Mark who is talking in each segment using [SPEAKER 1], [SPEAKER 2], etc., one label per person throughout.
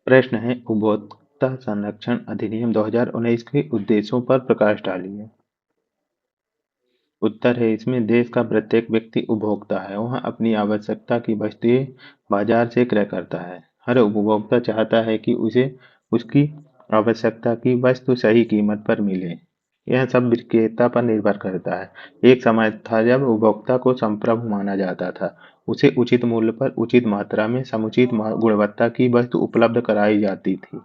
[SPEAKER 1] प्रश्न है उपभोक्ता संरक्षण अधिनियम 2019 के उद्देश्यों पर प्रकाश डालिए। उत्तर है इसमें देश का प्रत्येक व्यक्ति उपभोक्ता है। वह अपनी आवश्यकता की वस्तुएं बाजार से क्रय करता है। हर उपभोक्ता चाहता है कि उसे उसकी आवश्यकता की वस्तु सही कीमत पर मिले। यह सब विक्रेता पर निर्भर करता है। एक समय था जब उपभोक्ता को संप्रभु माना जाता था। उसे उचित मूल्य पर उचित मात्रा में समुचित गुणवत्ता की वस्तु उपलब्ध कराई जाती थी।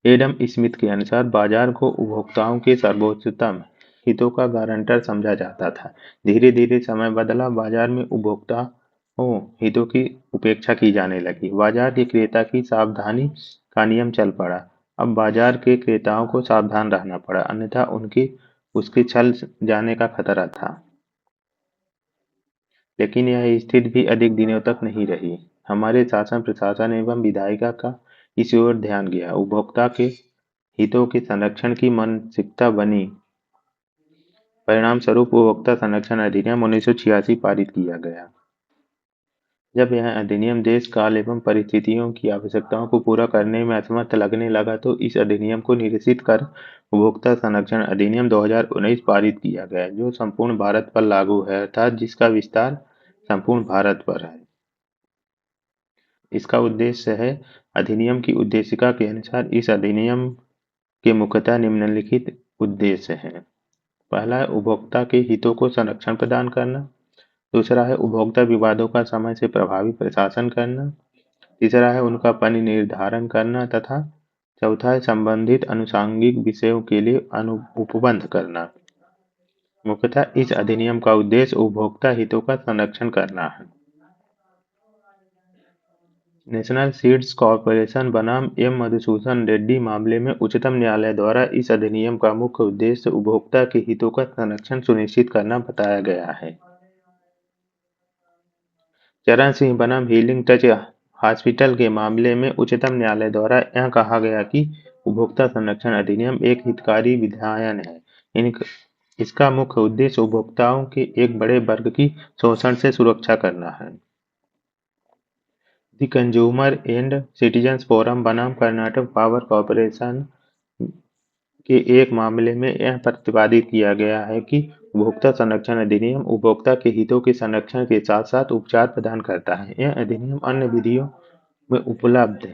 [SPEAKER 1] एडम स्मिथ के अनुसार बाजार को उपभोक्ताओं के सर्वोच्चतम हितों का गारंटर समझा जाता था। धीरे धीरे समय बदला, बाजार में उपभोक्ताओं हितों की उपेक्षा की जाने लगी। बाजार के क्रेता की सावधानी का नियम चल पड़ा। अब बाजार के क्रेताओं को सावधान रहना पड़ा, अन्यथा उसके छल जाने का खतरा था। लेकिन यह स्थिति भी अधिक दिनों तक नहीं रही। हमारे शासन प्रशासन एवं विधायिका का इस ओर ध्यान गया। उपभोक्ता के हितों के संरक्षण की मानसिकता बनी। परिणाम स्वरूप उपभोक्ता संरक्षण अधिनियम 1986 पारित किया गया। जब यह अधिनियम देश काल एवं परिस्थितियों की आवश्यकताओं को पूरा करने में असमर्थ लगने लगा तो इस अधिनियम को निरसित कर उपभोक्ता संरक्षण अधिनियम 2019 पारित किया गया, जो संपूर्ण भारत पर लागू है, अर्थात जिसका विस्तार संपूर्ण भारत पर है। इसका उद्देश्य है, अधिनियम की उद्देशिका के अनुसार इस अधिनियम के मुख्यतः निम्नलिखित उद्देश्य हैं। पहला है उपभोक्ता के हितों को संरक्षण प्रदान करना। दूसरा है उपभोक्ता विवादों का समय से प्रभावी प्रशासन करना। तीसरा है उनका परिनिर्धारण करना तथा चौथा है संबंधित आनुषंगिक विषयों के लिए उपबंध करना। मुख्यतः इस अधिनियम का उद्देश्य उपभोक्ता हितों का संरक्षण करना है। नेशनल सीड्स कॉर्पोरेशन बनाम एम मधुसूदन रेड्डी मामले में उच्चतम न्यायालय द्वारा इस अधिनियम का मुख्य उद्देश्य उपभोक्ता के हितों का संरक्षण सुनिश्चित करना बताया गया है। चरण सिंह बनाम हीलिंग टच हॉस्पिटल के मामले में उच्चतम न्यायालय द्वारा यह कहा गया कि उपभोक्ता संरक्षण अधिनियम एक हितकारी विधायन है। इसका मुख्य उद्देश्य उपभोक्ताओं के एक बड़े वर्ग की शोषण से सुरक्षा करना है। The consumer and citizens forum बनाम कर्नाटक पावर कॉर्पोरेशन के एक मामले में यह प्रतिपादित किया गया है कि उपभोक्ता संरक्षण अधिनियम उपभोक्ता के हितों के संरक्षण के साथ साथ उपचार प्रदान करता है। यह अधिनियम अन्य विधियों में उपलब्ध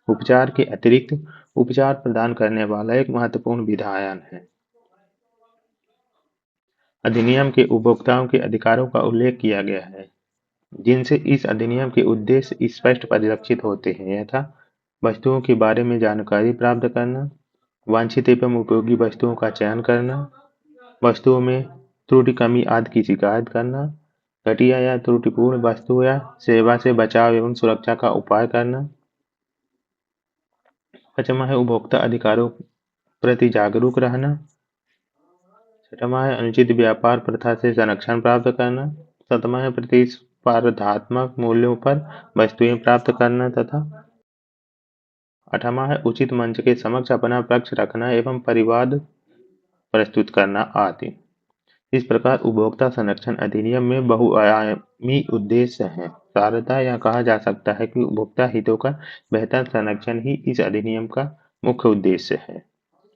[SPEAKER 1] उपचार के अतिरिक्त उपचार प्रदान करने वाला एक महत्वपूर्ण विधायन है। अधिनियम के उपभोक्ताओं के अधिकारों का उल्लेख किया गया है, जिनसे इस अधिनियम के उद्देश्य स्पष्ट परिलक्षित होते हैं, यथा वस्तुओं के बारे में जानकारी प्राप्त करना, वांछित एवं उपयोगी वस्तुओं का चयन करना, वस्तुओं में त्रुटि कमी आदि की शिकायत करना, घटिया या त्रुटिपूर्ण वस्तु या सेवा से बचाव एवं सुरक्षा का उपाय करना। पांचवा है उपभोक्ता अधिकारों प्रति जागरूक रहना। छठवां है अनुचित व्यापार प्रथा से संरक्षण प्राप्त करना। सातवां है प्रतिस्पर्धात्मक मूल्यों पर वस्तुएं प्राप्त करना तथा आठवां है उचित मंच के समक्ष अपना पक्ष रखना एवं परिवाद प्रस्तुत करना आदि। इस प्रकार उपभोक्ता संरक्षण अधिनियम में बहुआयामी उद्देश्य हैं। सारतः यह कहा जा सकता है कि उपभोक्ता हितों का बेहतर संरक्षण ही इस अधिनियम का मुख्य उद्देश्य है।